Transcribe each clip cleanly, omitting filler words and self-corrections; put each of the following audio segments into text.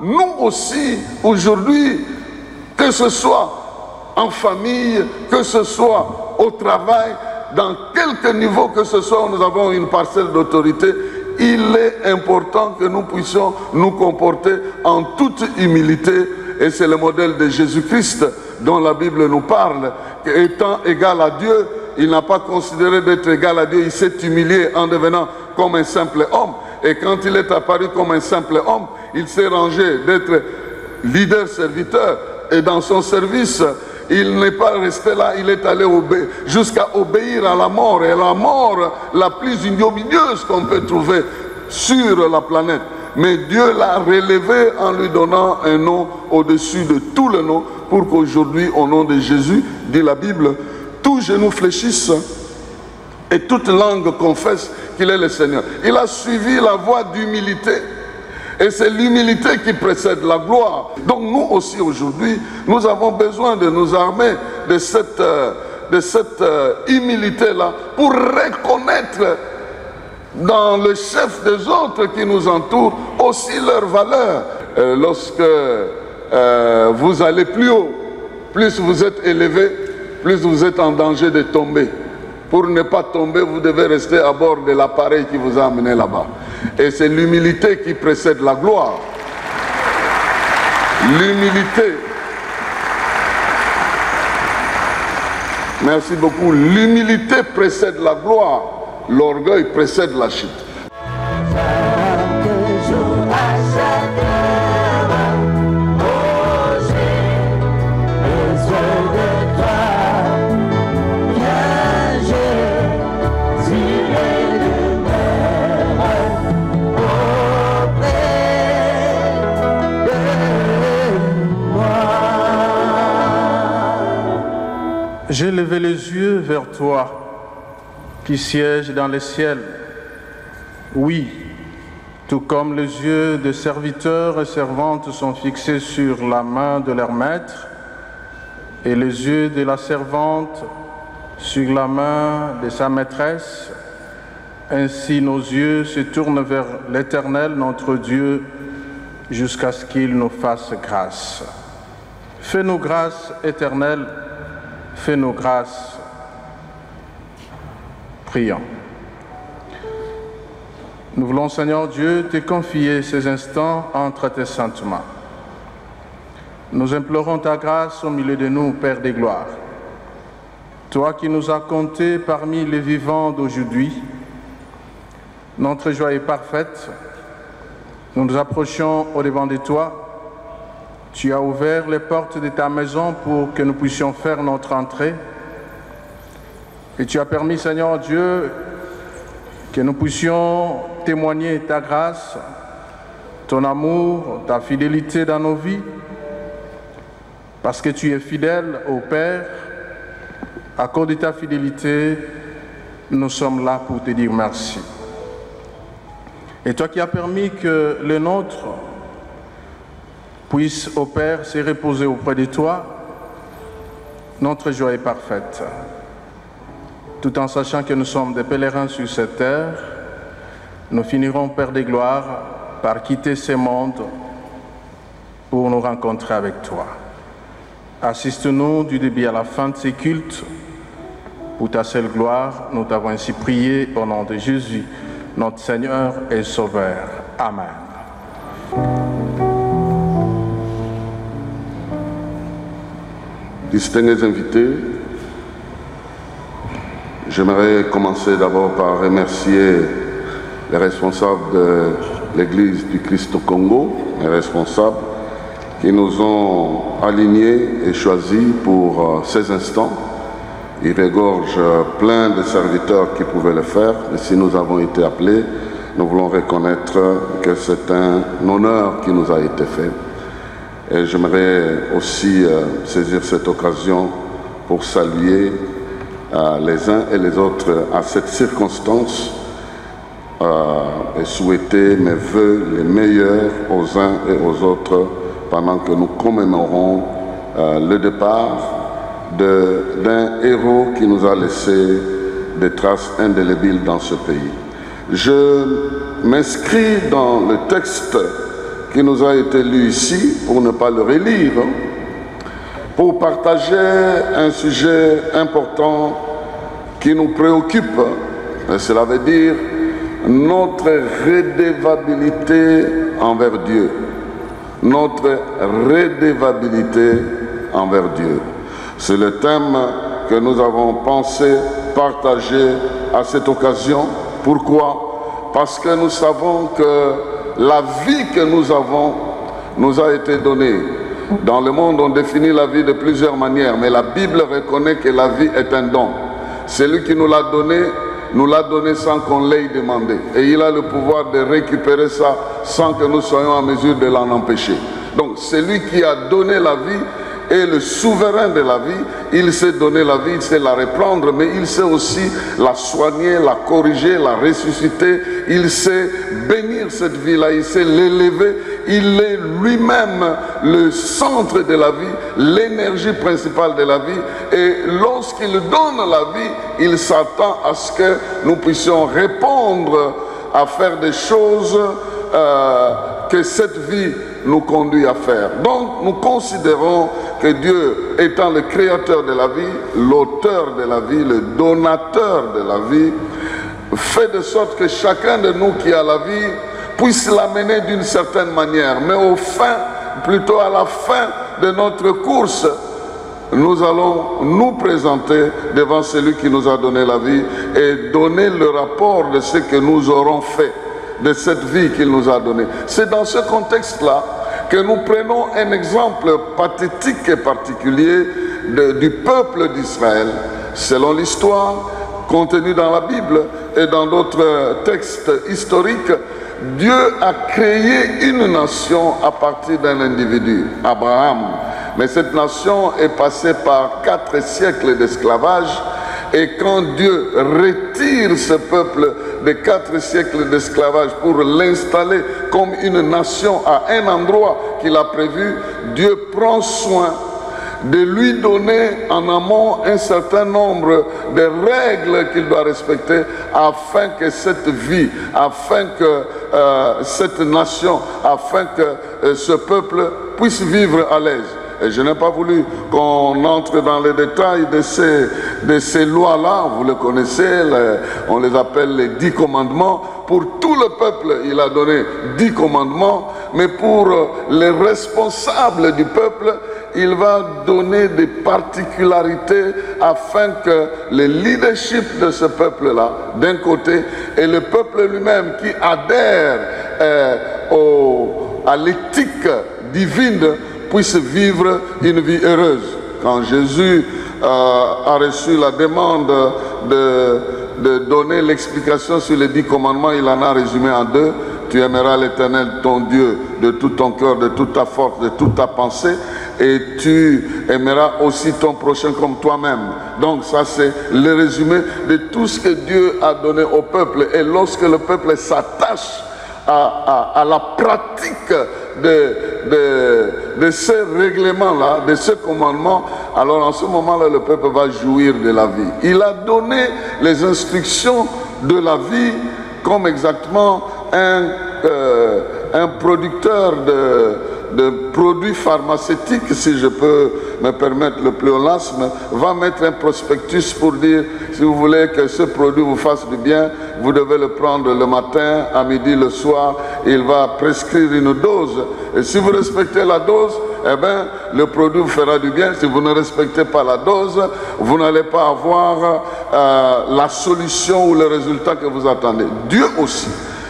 nous aussi, aujourd'hui, que ce soit en famille, que ce soit au travail, dans quelque niveau que ce soit où nous avons une parcelle d'autorité, il est important que nous puissions nous comporter en toute humilité. Et c'est le modèle de Jésus-Christ dont la Bible nous parle. Étant égal à Dieu, il n'a pas considéré d'être égal à Dieu, il s'est humilié en devenant comme un simple homme. Et quand il est apparu comme un simple homme, il s'est rangé d'être leader-serviteur. Et dans son service, il n'est pas resté là, il est allé jusqu'à obéir à la mort. Et la mort la plus ignominieuse qu'on peut trouver sur la planète. Mais Dieu l'a relevé en lui donnant un nom au-dessus de tout le nom, pour qu'aujourd'hui, au nom de Jésus, dit la Bible, tous genoux fléchissent et toute langue confesse qu'il est le Seigneur. Il a suivi la voie d'humilité. Et c'est l'humilité qui précède la gloire. Donc nous aussi aujourd'hui, nous avons besoin de nous armer de cette humilité-là pour reconnaître dans le chef des autres qui nous entourent aussi leur valeur. Lorsque vous allez plus haut, plus vous êtes élevé, plus vous êtes en danger de tomber. Pour ne pas tomber, vous devez rester à bord de l'appareil qui vous a amené là-bas. Et c'est l'humilité qui précède la gloire. L'humilité. Merci beaucoup. L'humilité précède la gloire. L'orgueil précède la chute. J'ai levé les yeux vers toi, qui siège dans les ciels. Oui, tout comme les yeux des serviteurs et servantes sont fixés sur la main de leur maître, et les yeux de la servante sur la main de sa maîtresse, ainsi nos yeux se tournent vers l'Éternel, notre Dieu, jusqu'à ce qu'il nous fasse grâce. Fais-nous grâce, Éternel, fais-nous grâce. Prions. Nous voulons, Seigneur Dieu, te confier ces instants entre tes saintes mains. Nous implorons ta grâce au milieu de nous, Père des gloires. Toi qui nous as comptés parmi les vivants d'aujourd'hui, notre joie est parfaite. Nous nous approchons au-devant de toi. Tu as ouvert les portes de ta maison pour que nous puissions faire notre entrée. Et tu as permis, Seigneur Dieu, que nous puissions témoigner ta grâce, ton amour, ta fidélité dans nos vies. Parce que tu es fidèle au Père, à cause de ta fidélité, nous sommes là pour te dire merci. Et toi qui as permis que le nôtre puisse, au Père, se reposer auprès de toi, notre joie est parfaite. Tout en sachant que nous sommes des pèlerins sur cette terre, nous finirons, Père des gloires, par quitter ce monde pour nous rencontrer avec toi. Assiste-nous du début à la fin de ces cultes. Pour ta seule gloire, nous t'avons ainsi prié au nom de Jésus, notre Seigneur et Sauveur. Amen. Distingués invités, j'aimerais commencer d'abord par remercier les responsables de l'Église du Christ au Congo, les responsables qui nous ont alignés et choisis pour ces instants. Il regorge plein de serviteurs qui pouvaient le faire, et si nous avons été appelés, nous voulons reconnaître que c'est un honneur qui nous a été fait. Et j'aimerais aussi saisir cette occasion pour saluer les uns et les autres à cette circonstance et souhaiter mes vœux les meilleurs aux uns et aux autres pendant que nous commémorons le départ d'un héros qui nous a laissé des traces indélébiles dans ce pays. Je m'inscris dans le texte qui nous a été lu ici, pour ne pas le relire, pour partager un sujet important qui nous préoccupe. Et cela veut dire notre redevabilité envers Dieu. Notre redevabilité envers Dieu. C'est le thème que nous avons pensé partager à cette occasion. Pourquoi? Parce que nous savons que la vie que nous avons nous a été donnée. Dans le monde, on définit la vie de plusieurs manières, mais la Bible reconnaît que la vie est un don. Celui qui nous l'a donné sans qu'on l'ait demandé. Et il a le pouvoir de récupérer ça sans que nous soyons en mesure de l'en empêcher. Donc, celui qui a donné la vie est le souverain de la vie. Il sait donner la vie, il sait la reprendre, mais il sait aussi la soigner, la corriger, la ressusciter. Il sait bénir cette vie-là, il sait l'élever. Il est lui-même le centre de la vie, l'énergie principale de la vie. Et lorsqu'il donne la vie, il s'attend à ce que nous puissions répondre à faire des choses que cette vie nous conduit à faire. Donc, nous considérons que Dieu, étant le créateur de la vie, l'auteur de la vie, le donateur de la vie, fait de sorte que chacun de nous qui a la vie puisse l'amener d'une certaine manière. Mais plutôt à la fin de notre course, nous allons nous présenter devant celui qui nous a donné la vie et donner le rapport de ce que nous aurons fait de cette vie qu'il nous a donnée. C'est dans ce contexte-là que nous prenons un exemple pathétique et particulier du peuple d'Israël. Selon l'histoire contenue dans la Bible et dans d'autres textes historiques, Dieu a créé une nation à partir d'un individu, Abraham. Mais cette nation est passée par 4 siècles d'esclavage. Et quand Dieu retire ce peuple de 4 siècles d'esclavage pour l'installer comme une nation à un endroit qu'il a prévu, Dieu prend soin de lui donner en amont un certain nombre de règles qu'il doit respecter afin que cette vie, afin que cette nation, afin que ce peuple puisse vivre à l'aise. Et je n'ai pas voulu qu'on entre dans les détails de ces lois-là. Vous les connaissez, on les appelle les 10 commandements. Pour tout le peuple, il a donné 10 commandements. Mais pour les responsables du peuple, il va donner des particularités afin que le leadership de ce peuple-là, d'un côté, et le peuple lui-même qui adhère à l'éthique divine, puisse vivre une vie heureuse. Quand Jésus a reçu la demande de donner l'explication sur les 10 commandements, il en a résumé en 2. Tu aimeras l'Éternel, ton Dieu, de tout ton cœur, de toute ta force, de toute ta pensée, et tu aimeras aussi ton prochain comme toi-même. Donc ça, c'est le résumé de tout ce que Dieu a donné au peuple. Et lorsque le peuple s'attache à la pratique de ces règlements-là, de ces commandements, alors en ce moment-là, le peuple va jouir de la vie. Il a donné les instructions de la vie comme exactement un producteur de produits pharmaceutiques, si je peux me permettre le pléonasme, va mettre un prospectus pour dire, si vous voulez que ce produit vous fasse du bien, vous devez le prendre le matin, à midi, le soir. Il va prescrire une dose. Et si vous respectez la dose, eh bien, le produit vous fera du bien. Si vous ne respectez pas la dose, vous n'allez pas avoir la solution ou le résultat que vous attendez. Dieu aussi,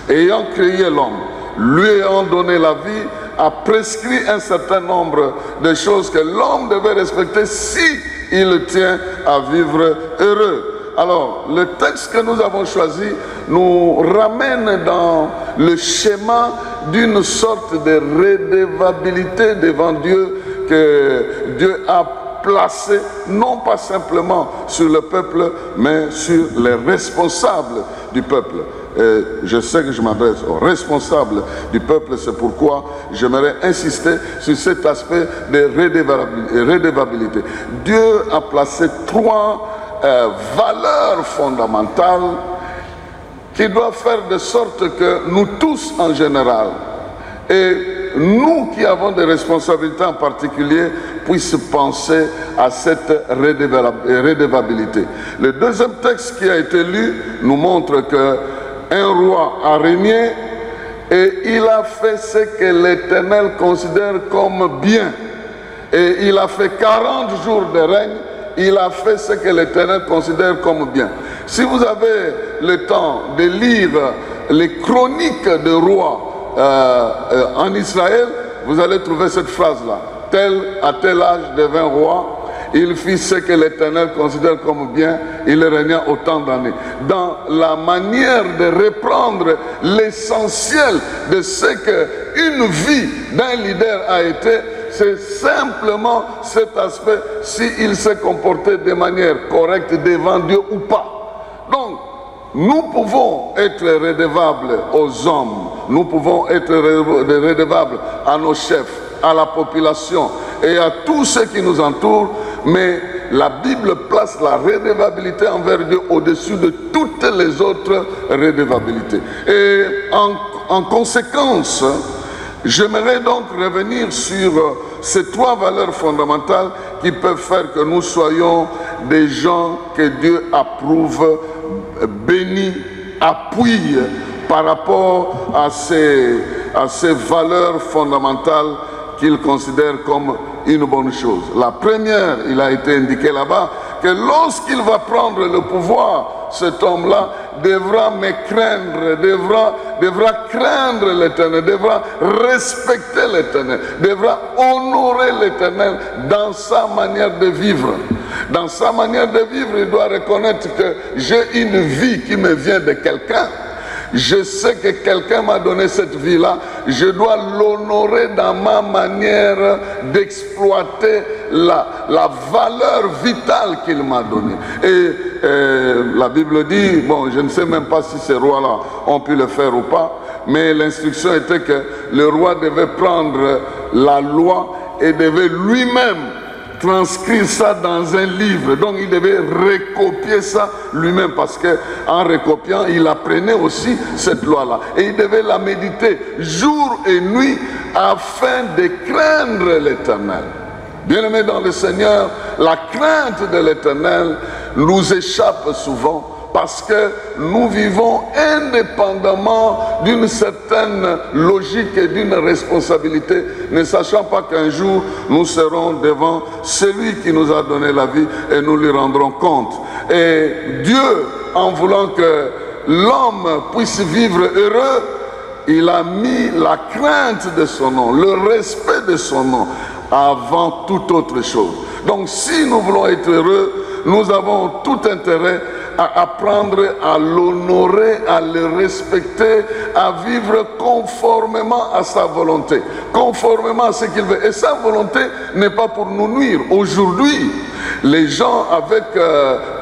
ayant créé l'homme, lui ayant donné la vie, a prescrit un certain nombre de choses que l'homme devait respecter si il tient à vivre heureux. Alors, le texte que nous avons choisi nous ramène dans le schéma d'une sorte de redevabilité devant Dieu que Dieu a placé, non pas simplement sur le peuple, mais sur les responsables du peuple. Et je sais que je m'adresse aux responsables du peuple, c'est pourquoi j'aimerais insister sur cet aspect de redevabilité. Dieu a placé 3 valeurs fondamentales qui doivent faire de sorte que nous tous en général, et nous qui avons des responsabilités en particulier puissions penser à cette redevabilité. Le deuxième texte qui a été lu nous montre qu'un roi a régné et il a fait ce que l'Éternel considère comme bien. Et il a fait 40 jours de règne, il a fait ce que l'Éternel considère comme bien. Si vous avez le temps de lire les chroniques de rois en Israël, vous allez trouver cette phrase-là. Tel à tel âge devint roi, il fit ce que l'Éternel considère comme bien, il régna autant d'années. Dans la manière de reprendre l'essentiel de ce qu'une vie d'un leader a été, c'est simplement cet aspect, s'il s'est comporté de manière correcte devant Dieu ou pas. Donc, nous pouvons être redevables aux hommes, nous pouvons être redevables à nos chefs, à la population et à tous ceux qui nous entourent, mais la Bible place la redevabilité envers Dieu au-dessus de toutes les autres redevabilités. Et en conséquence, j'aimerais donc revenir sur ces trois valeurs fondamentales qui peuvent faire que nous soyons des gens que Dieu approuve, bénis, appuie par rapport à ces valeurs fondamentales qu'il considère comme une bonne chose. La première, il a été indiqué là-bas, que lorsqu'il va prendre le pouvoir, cet homme-là devra me craindre, devra craindre l'Éternel, devra respecter l'Éternel, devra honorer l'Éternel dans sa manière de vivre. Dans sa manière de vivre, il doit reconnaître que j'ai une vie qui me vient de quelqu'un. Je sais que quelqu'un m'a donné cette vie-là. Je dois l'honorer dans ma manière d'exploiter la valeur vitale qu'il m'a donnée. Et la Bible dit, bon, je ne sais même pas si ces rois-là ont pu le faire ou pas, mais l'instruction était que le roi devait prendre la loi et devait lui-même transcrire ça dans un livre. Donc il devait recopier ça lui-même, parce qu'en recopiant, il apprenait aussi cette loi-là. Et il devait la méditer jour et nuit afin de craindre l'Éternel. Bien-aimés dans le Seigneur, la crainte de l'Éternel nous échappe souvent, parce que nous vivons indépendamment d'une certaine logique et d'une responsabilité, ne sachant pas qu'un jour nous serons devant celui qui nous a donné la vie et nous lui rendrons compte. Et Dieu, en voulant que l'homme puisse vivre heureux, il a mis la crainte de son nom, le respect de son nom avant toute autre chose. Donc si nous voulons être heureux, nous avons tout intérêt à apprendre à l'honorer, à le respecter, à vivre conformément à sa volonté, conformément à ce qu'il veut. Et sa volonté n'est pas pour nous nuire. Aujourd'hui, les gens avec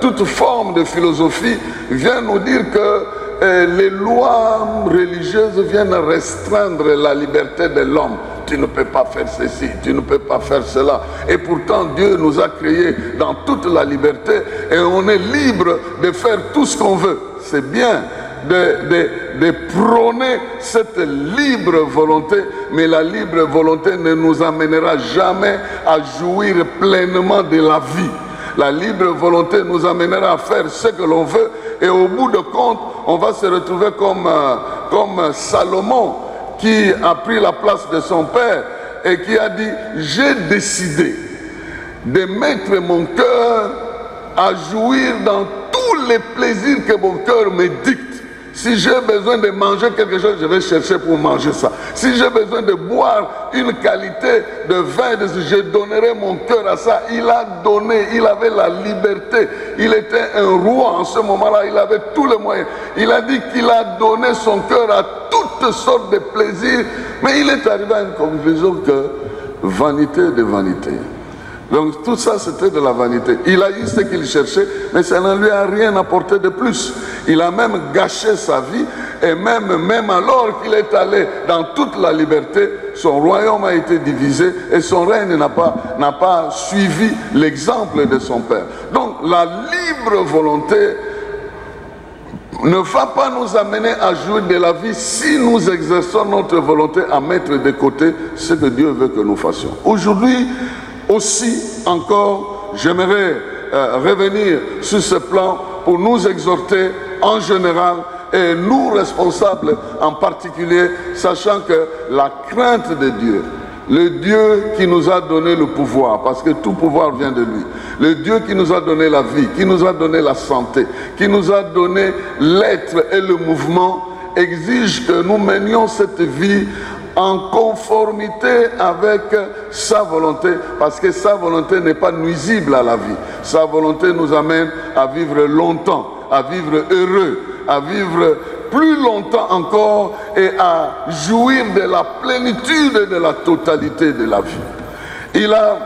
toute forme de philosophie viennent nous dire que les lois religieuses viennent restreindre la liberté de l'homme. Tu ne peux pas faire ceci, tu ne peux pas faire cela. Et pourtant, Dieu nous a créés dans toute la liberté et on est libre de faire tout ce qu'on veut. C'est bien de prôner cette libre volonté, mais la libre volonté ne nous amènera jamais à jouir pleinement de la vie. La libre volonté nous amènera à faire ce que l'on veut et au bout de compte, on va se retrouver comme Salomon, qui a pris la place de son père et qui a dit « J'ai décidé de mettre mon cœur à jouir dans tous les plaisirs que mon cœur me dicte. Si j'ai besoin de manger quelque chose, je vais chercher pour manger ça. Si j'ai besoin de boire une qualité de vin, je donnerai mon cœur à ça. » Il a donné, il avait la liberté. Il était un roi en ce moment-là, il avait tous les moyens. Il a dit qu'il a donné son cœur à toutes sortes de plaisirs, mais il est arrivé à une conclusion que vanité de vanité. Donc tout ça c'était de la vanité. Il a eu ce qu'il cherchait, mais ça ne lui a rien apporté de plus. Il a même gâché sa vie, et même alors qu'il est allé dans toute la liberté, son royaume a été divisé et son règne n'a pas suivi l'exemple de son père. Donc la libre volonté ne va pas nous amener à jouir de la vie si nous exerçons notre volonté à mettre de côté ce que Dieu veut que nous fassions. Aujourd'hui aussi encore, j'aimerais revenir sur ce plan pour nous exhorter en général et nous responsables en particulier, sachant que la crainte de Dieu, le Dieu qui nous a donné le pouvoir, parce que tout pouvoir vient de lui, le Dieu qui nous a donné la vie, qui nous a donné la santé, qui nous a donné l'être et le mouvement, exige que nous menions cette vie en conformité avec sa volonté, parce que sa volonté n'est pas nuisible à la vie. Sa volonté nous amène à vivre longtemps, à vivre heureux, à vivre plus longtemps encore et à jouir de la plénitude et de la totalité de la vie. Il a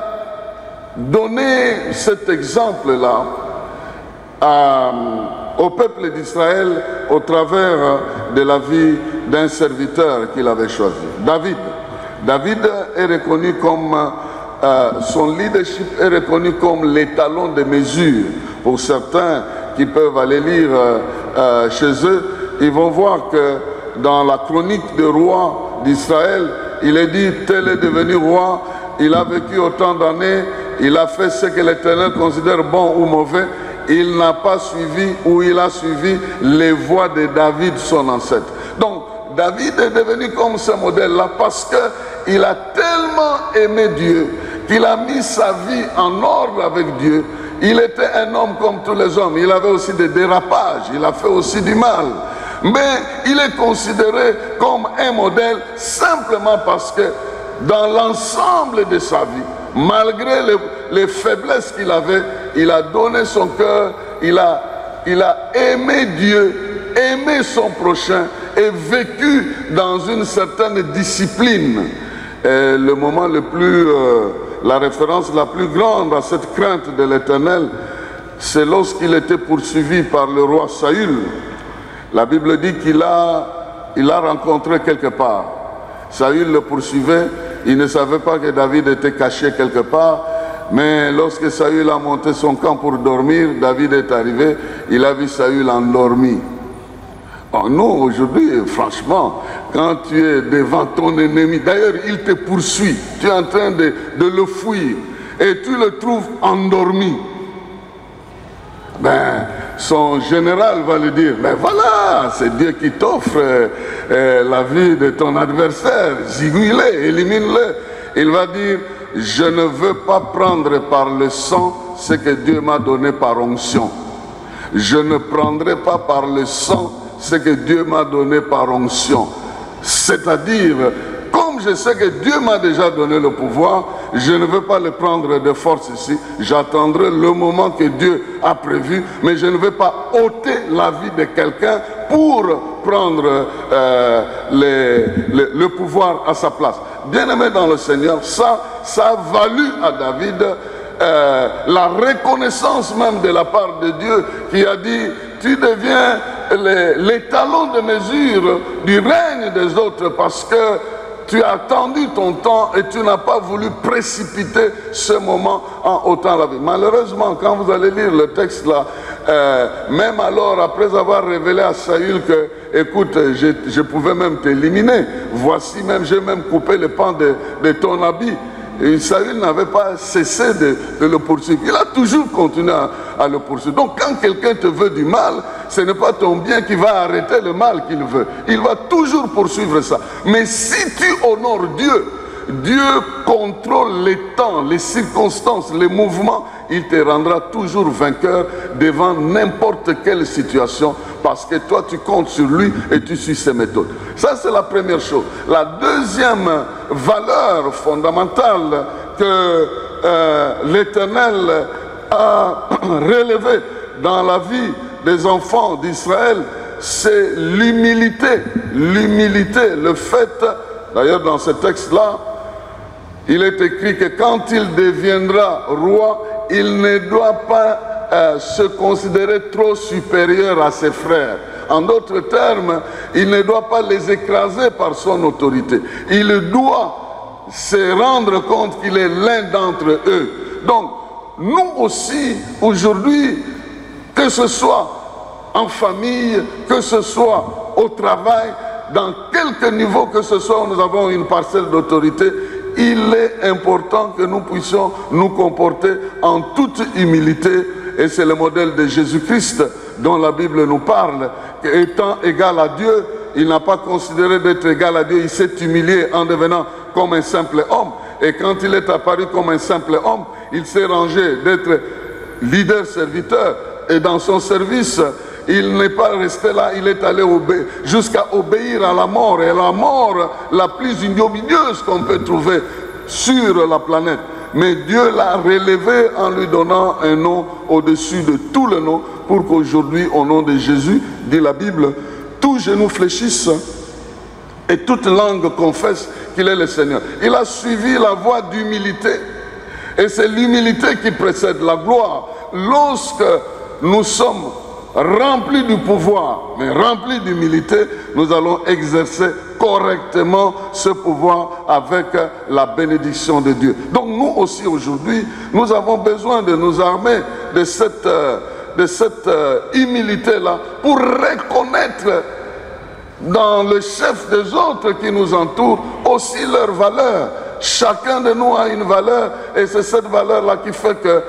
donné cet exemple-là au peuple d'Israël au travers de la vie d'un serviteur qu'il avait choisi, David. David est reconnu comme, son leadership est reconnu comme l'étalon de mesure. Pour certains qui peuvent aller lire chez eux, ils vont voir que dans la chronique des rois d'Israël, il est dit, tel est devenu roi, il a vécu autant d'années, il a fait ce que l'Éternel considère bon ou mauvais, il n'a pas suivi ou il a suivi les voies de David, son ancêtre. Donc, David est devenu comme ce modèle-là parce qu'il a tellement aimé Dieu qu'il a mis sa vie en ordre avec Dieu. Il était un homme comme tous les hommes. Il avait aussi des dérapages, il a fait aussi du mal. Mais il est considéré comme un modèle simplement parce que dans l'ensemble de sa vie, malgré les faiblesses qu'il avait, il a donné son cœur, il a aimé Dieu, aimé son prochain et vécu dans une certaine discipline. Et le moment le plus, la référence la plus grande à cette crainte de l'Éternel, c'est lorsqu'il était poursuivi par le roi Saül. La Bible dit qu'il l'a rencontré quelque part. Saül le poursuivait, il ne savait pas que David était caché quelque part, mais lorsque Saül a monté son camp pour dormir, David est arrivé, il a vu Saül endormi. Oh, nous, aujourd'hui, franchement, quand tu es devant ton ennemi, d'ailleurs, il te poursuit, tu es en train de le fuir, et tu le trouves endormi. Ben, son général va lui dire, ben voilà, c'est Dieu qui t'offre la vie de ton adversaire, zigouille-le, élimine-le. Il va dire, je ne veux pas prendre par le sang ce que Dieu m'a donné par onction. Je ne prendrai pas par le sang ce que Dieu m'a donné par onction. C'est-à-dire, comme je sais que Dieu m'a déjà donné le pouvoir, je ne veux pas le prendre de force ici. J'attendrai le moment que Dieu a prévu, mais je ne veux pas ôter la vie de quelqu'un pour prendre le pouvoir à sa place. Bien-aimé dans le Seigneur, ça a valu à David la reconnaissance même de la part de Dieu qui a dit, tu deviens l'étalon de mesure du règne des autres parce que tu as attendu ton temps et tu n'as pas voulu précipiter ce moment en ôtant la vie. Malheureusement, quand vous allez lire le texte là, même alors, après avoir révélé à Saül que, écoute, je pouvais même t'éliminer, voici même, j'ai même coupé le pan de ton habit. Et Saül n'avait pas cessé de le poursuivre. Il a toujours continué à le poursuivre. Donc quand quelqu'un te veut du mal, ce n'est pas ton bien qui va arrêter le mal qu'il veut. Il va toujours poursuivre ça. Mais si tu honores Dieu, Dieu contrôle les temps, les circonstances, les mouvements. Il te rendra toujours vainqueur devant n'importe quelle situation parce que toi tu comptes sur lui et tu suis ses méthodes. Ça c'est la première chose. La deuxième valeur fondamentale que l'Éternel a relevée dans la vie des enfants d'Israël, c'est l'humilité. L'humilité, le fait, d'ailleurs dans ce texte-là, il est écrit que quand il deviendra roi, il ne doit pas se considérer trop supérieur à ses frères. En d'autres termes, il ne doit pas les écraser par son autorité. Il doit se rendre compte qu'il est l'un d'entre eux. Donc, nous aussi, aujourd'hui, que ce soit en famille, que ce soit au travail, dans quelque niveau que ce soit où nous avons une parcelle d'autorité, il est important que nous puissions nous comporter en toute humilité. Et c'est le modèle de Jésus-Christ dont la Bible nous parle, qu'étant égal à Dieu, il n'a pas considéré d'être égal à Dieu, il s'est humilié en devenant comme un simple homme. Et quand il est apparu comme un simple homme, il s'est rangé d'être leader-serviteur. Et dans son service, il n'est pas resté là, il est allé jusqu'à obéir à la mort. Et la mort la plus ignominieuse qu'on peut trouver sur la planète. Mais Dieu l'a relevé en lui donnant un nom au-dessus de tout le nom, pour qu'aujourd'hui, au nom de Jésus, dit la Bible, tout genou fléchisse et toute langue confesse qu'il est le Seigneur. Il a suivi la voie d'humilité. Et c'est l'humilité qui précède la gloire. Lorsque nous sommes remplis du pouvoir, mais remplis d'humilité, nous allons exercer correctement ce pouvoir avec la bénédiction de Dieu. Donc nous aussi aujourd'hui, nous avons besoin de nous armer de cette humilité-là pour reconnaître dans le chef des autres qui nous entourent aussi leur valeur. Chacun de nous a une valeur et c'est cette valeur-là qui fait que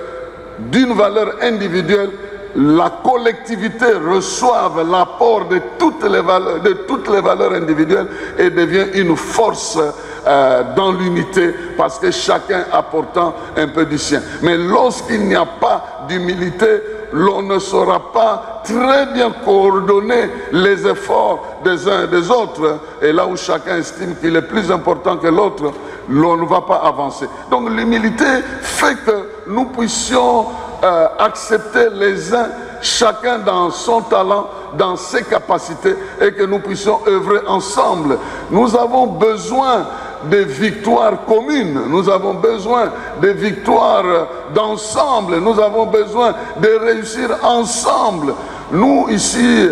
d'une valeur individuelle, la collectivité reçoive l'apport de toutes les valeurs individuelles et devient une force dans l'unité parce que chacun apportant un peu du sien. Mais lorsqu'il n'y a pas d'humilité, l'on ne saura pas très bien coordonner les efforts des uns et des autres. Et là où chacun estime qu'il est plus important que l'autre, l'on ne va pas avancer. Donc l'humilité fait que nous puissions accepter les uns, chacun dans son talent, dans ses capacités, et que nous puissions œuvrer ensemble. Nous avons besoin de victoires communes, nous avons besoin de victoires d'ensemble, nous avons besoin de réussir ensemble. Nous ici,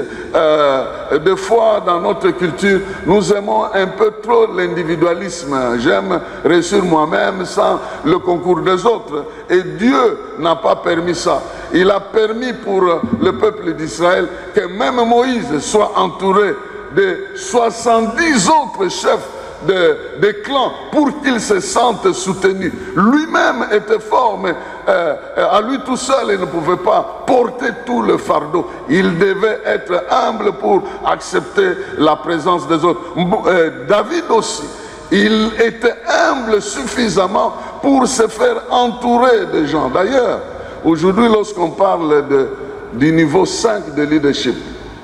des fois dans notre culture, nous aimons un peu trop l'individualisme. J'aime réussir moi-même sans le concours des autres. Et Dieu n'a pas permis ça. Il a permis pour le peuple d'Israël que même Moïse soit entouré de 70 autres chefs des clans pour qu'il se sente soutenu. Lui-même était fort, mais à lui tout seul, il ne pouvait pas porter tout le fardeau. Il devait être humble pour accepter la présence des autres. David aussi, il était humble suffisamment pour se faire entourer de gens. D'ailleurs, aujourd'hui, lorsqu'on parle du niveau 5 de leadership,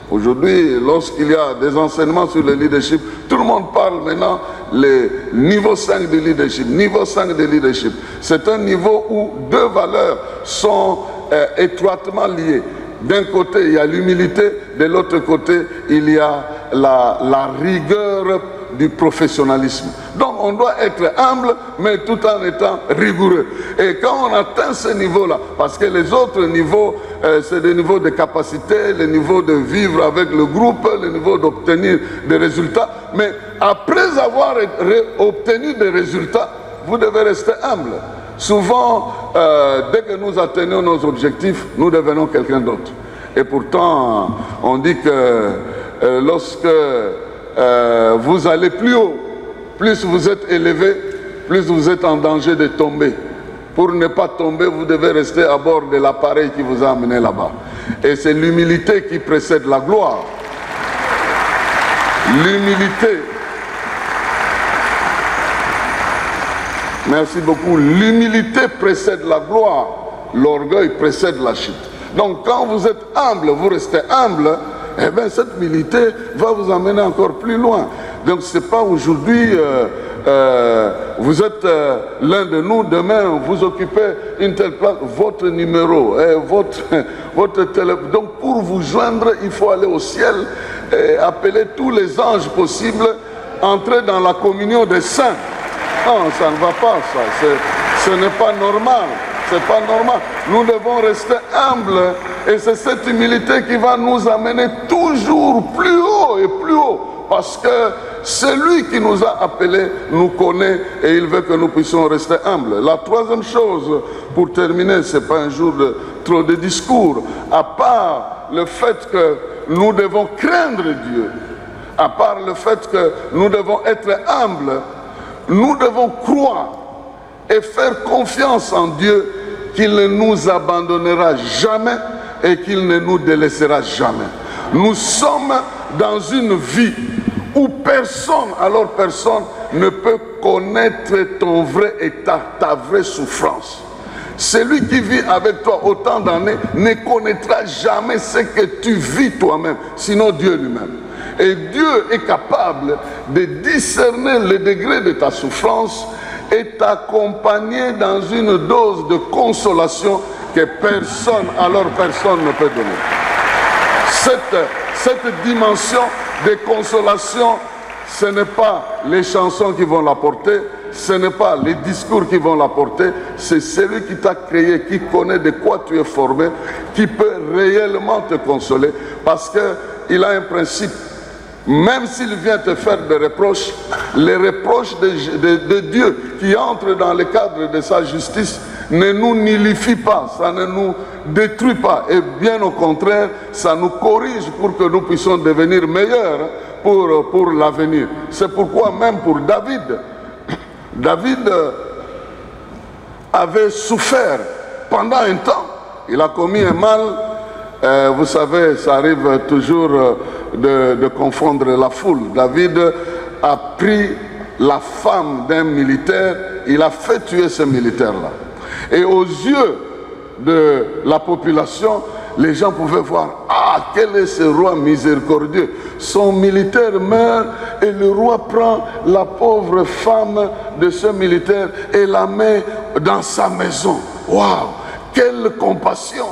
aujourd'hui, lorsqu'il y a des enseignements sur le leadership, tout le monde parle maintenant le niveau 5 de leadership. Niveau 5 de leadership, c'est un niveau où deux valeurs sont étroitement liées. D'un côté, il y a l'humilité, de l'autre côté, il y a la rigueur du professionnalisme. Donc on doit être humble, mais tout en étant rigoureux. Et quand on atteint ce niveau-là, parce que les autres niveaux, c'est des niveaux de capacité, le niveau de vivre avec le groupe, le niveau d'obtenir des résultats. Mais après avoir obtenu des résultats, vous devez rester humble. Souvent, dès que nous atteignons nos objectifs, nous devenons quelqu'un d'autre. Et pourtant, on dit que lorsque vous allez plus haut, plus vous êtes élevé, plus vous êtes en danger de tomber. Pour ne pas tomber, vous devez rester à bord de l'appareil qui vous a amené là-bas. Et c'est l'humilité qui précède la gloire. L'humilité. Merci beaucoup. L'humilité précède la gloire. L'orgueil précède la chute. Donc quand vous êtes humble, vous restez humble, eh bien cette humilité va vous amener encore plus loin. Donc ce n'est pas aujourd'hui, vous êtes l'un de nous, demain vous occupez une telle place, votre numéro, votre téléphone. Donc pour vous joindre, il faut aller au ciel et appeler tous les anges possibles, entrer dans la communion des saints. Non, ça ne va pas, ça. Ce n'est pas normal. C'est pas normal. Nous devons rester humbles et c'est cette humilité qui va nous amener toujours plus haut et plus haut. Parce que c'est lui qui nous a appelés, nous connaît et il veut que nous puissions rester humbles. La troisième chose, pour terminer, ce n'est pas un jour de trop de discours, à part le fait que nous devons craindre Dieu, à part le fait que nous devons être humbles, nous devons croire et faire confiance en Dieu qu'il ne nous abandonnera jamais et qu'il ne nous délaissera jamais. Nous sommes dans une vie où personne, alors personne ne peut connaître ton vrai état, ta vraie souffrance. Celui qui vit avec toi autant d'années ne connaîtra jamais ce que tu vis toi-même, sinon Dieu lui-même. Et Dieu est capable de discerner le degré de ta souffrance et t'accompagner dans une dose de consolation que personne, alors personne ne peut donner. Cette dimension de consolation, ce n'est pas les chansons qui vont l'apporter, ce n'est pas les discours qui vont l'apporter, c'est celui qui t'a créé, qui connaît de quoi tu es formé, qui peut réellement te consoler, parce qu'il a un principe. Même s'il vient te faire des reproches, les reproches de Dieu qui entrent dans le cadre de sa justice ne nous nullifient pas, ça ne nous détruit pas. Et bien au contraire, ça nous corrige pour que nous puissions devenir meilleurs pour l'avenir. C'est pourquoi même pour David, David avait souffert pendant un temps. Il a commis un mal. Vous savez, ça arrive toujours de confondre la foule. David a pris la femme d'un militaire, il a fait tuer ce militaire-là. Et aux yeux de la population, les gens pouvaient voir, ah, quel est ce roi miséricordieux. Son militaire meurt et le roi prend la pauvre femme de ce militaire et la met dans sa maison. Waouh, quelle compassion!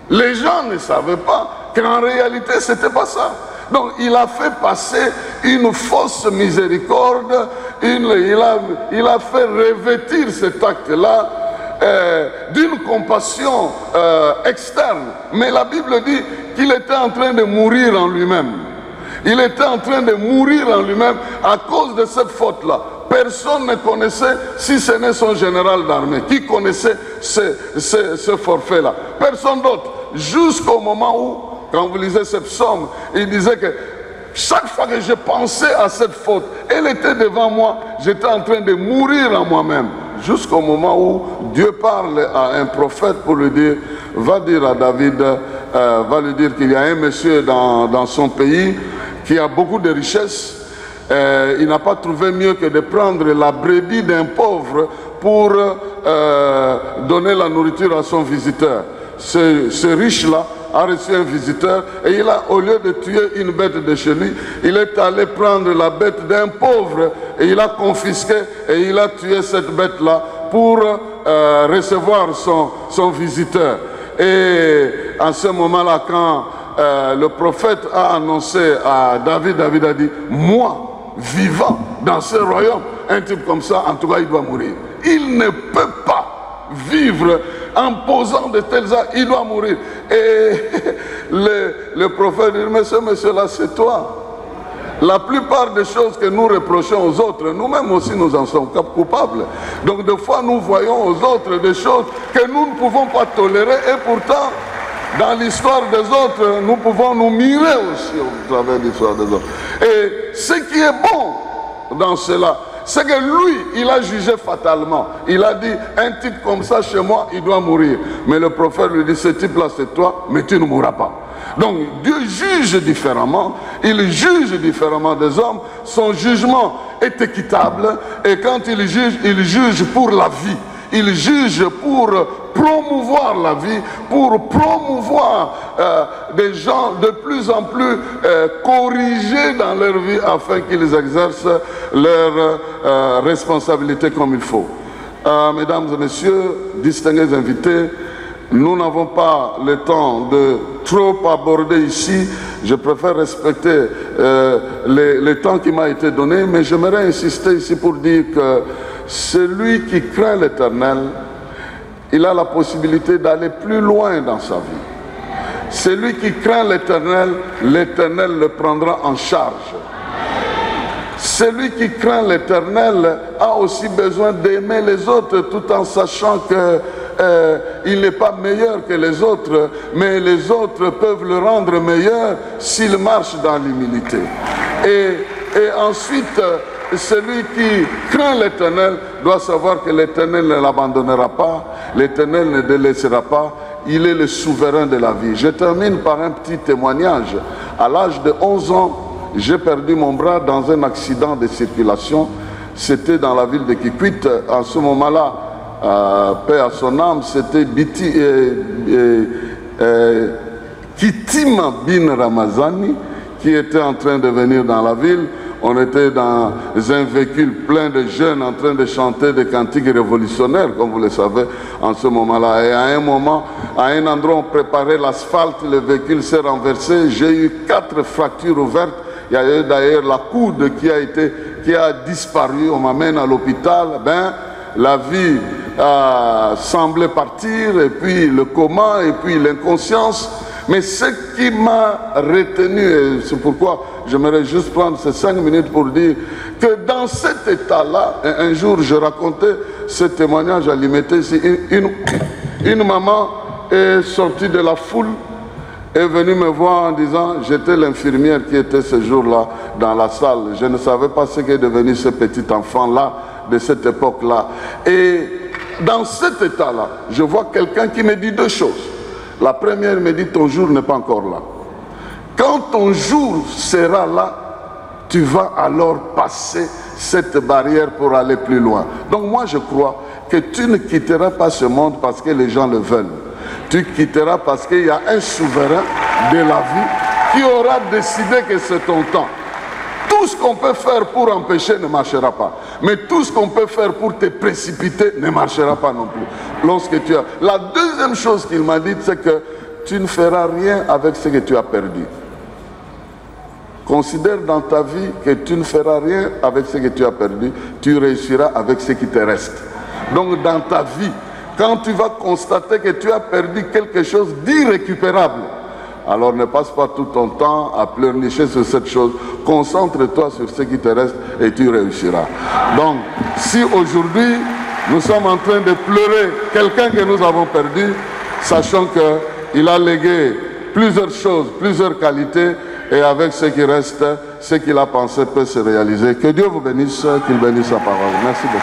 Les gens ne savaient pas qu'en réalité, ce n'était pas ça. Donc, il a fait passer une fausse miséricorde, il a fait revêtir cet acte-là d'une compassion externe. Mais la Bible dit qu'il était en train de mourir en lui-même. Il était en train de mourir en lui-même à cause de cette faute-là. Personne ne connaissait, si ce n'est son général d'armée, qui connaissait ce forfait-là. Personne d'autre. Jusqu'au moment où, quand vous lisez ce psaume, il disait que chaque fois que je pensais à cette faute, elle était devant moi, j'étais en train de mourir en moi-même. Jusqu'au moment où Dieu parle à un prophète pour lui dire, va dire à David, va lui dire qu'il y a un monsieur dans son pays qui a beaucoup de richesses. Il n'a pas trouvé mieux que de prendre la brebis d'un pauvre pour donner la nourriture à son visiteur. Ce riche-là a reçu un visiteur et il a, au lieu de tuer une bête de chez lui, il est allé prendre la bête d'un pauvre et il a confisqué et il a tué cette bête-là pour recevoir son visiteur. Et en ce moment-là, quand le prophète a annoncé à David, David a dit, moi, vivant dans ce royaume, un type comme ça, en tout cas, il doit mourir. Il ne peut pas vivre en posant de tels actes, il doit mourir. Et le prophète dit, mais ce monsieur-là, c'est toi. La plupart des choses que nous reprochons aux autres, nous-mêmes aussi nous en sommes coupables. Donc des fois, nous voyons aux autres des choses que nous ne pouvons pas tolérer et pourtant, dans l'histoire des autres, nous pouvons nous mirer aussi au travers de l'histoire des autres. Et ce qui est bon dans cela, c'est que lui, il a jugé fatalement. Il a dit, un type comme ça chez moi, il doit mourir. Mais le prophète lui dit, ce type-là c'est toi, mais tu ne mourras pas. Donc Dieu juge différemment, il juge différemment des hommes, son jugement est équitable et quand il juge pour la vie. Il juge pour promouvoir la vie, pour promouvoir des gens de plus en plus corrigés dans leur vie afin qu'ils exercent leurs responsabilités comme il faut. Mesdames et messieurs, distingués invités, nous n'avons pas le temps de trop aborder ici. Je préfère respecter le temps qui m'a été donné, mais j'aimerais insister ici pour dire que celui qui craint l'Éternel, il a la possibilité d'aller plus loin dans sa vie. Celui qui craint l'Éternel, l'Éternel le prendra en charge. Celui qui craint l'Éternel a aussi besoin d'aimer les autres tout en sachant qu'il n'est pas meilleur que les autres, mais les autres peuvent le rendre meilleur s'il marche dans l'humilité. Et ensuite, celui qui craint l'Éternel doit savoir que l'Éternel ne l'abandonnera pas, l'Éternel ne délaissera pas, il est le souverain de la vie. Je termine par un petit témoignage. À l'âge de 11 ans, j'ai perdu mon bras dans un accident de circulation. C'était dans la ville de Kikwit. En ce moment-là, paix à son âme, c'était Kitim bin Ramazani qui était en train de venir dans la ville. On était dans un véhicule plein de jeunes en train de chanter des cantiques révolutionnaires, comme vous le savez, en ce moment-là. Et à un moment, à un endroit, on préparait l'asphalte, le véhicule s'est renversé. J'ai eu 4 fractures ouvertes. Il y a eu d'ailleurs la coude qui a disparu. On m'amène à l'hôpital. La vie semblait partir, et puis le coma, et puis l'inconscience. Mais ce qui m'a retenu, et c'est pourquoi j'aimerais juste prendre ces 5 minutes pour dire que dans cet état-là, un jour je racontais ce témoignage à l'IMT, une maman est sortie de la foule, est venue me voir en disant, j'étais l'infirmière qui était ce jour-là dans la salle, je ne savais pas ce qu'est devenu ce petit enfant-là, de cette époque-là. Et dans cet état-là, je vois quelqu'un qui me dit 2 choses. La première me dit, ton jour n'est pas encore là. Quand ton jour sera là, tu vas alors passer cette barrière pour aller plus loin. Donc moi je crois que tu ne quitteras pas ce monde parce que les gens le veulent. Tu quitteras parce qu'il y a un souverain de la vie qui aura décidé que c'est ton temps. Tout ce qu'on peut faire pour empêcher ne marchera pas. Mais tout ce qu'on peut faire pour te précipiter ne marchera pas non plus. Lorsque tu as... La deuxième chose qu'il m'a dit, c'est que tu ne feras rien avec ce que tu as perdu. Considère dans ta vie que tu ne feras rien avec ce que tu as perdu. Tu réussiras avec ce qui te reste. Donc dans ta vie, quand tu vas constater que tu as perdu quelque chose d'irrécupérable, alors ne passe pas tout ton temps à pleurnicher sur cette chose. Concentre-toi sur ce qui te reste et tu réussiras. Donc, si aujourd'hui, nous sommes en train de pleurer quelqu'un que nous avons perdu, sachant qu'il a légué plusieurs choses, plusieurs qualités, et avec ce qui reste, ce qu'il a pensé peut se réaliser. Que Dieu vous bénisse, qu'il bénisse sa parole. Merci beaucoup.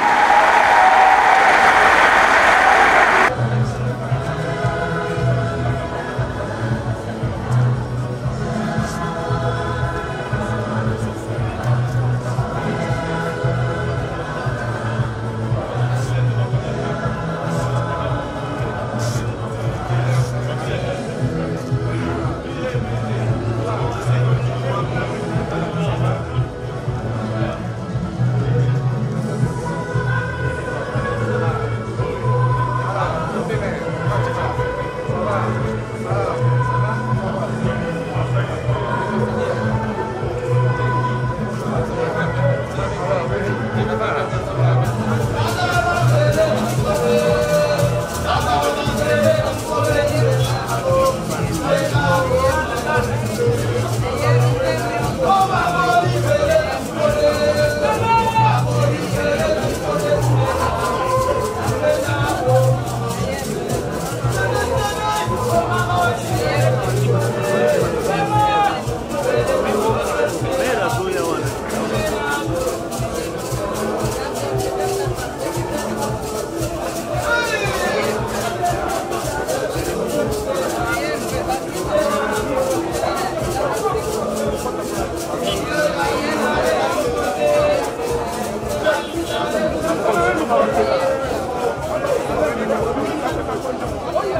Oye,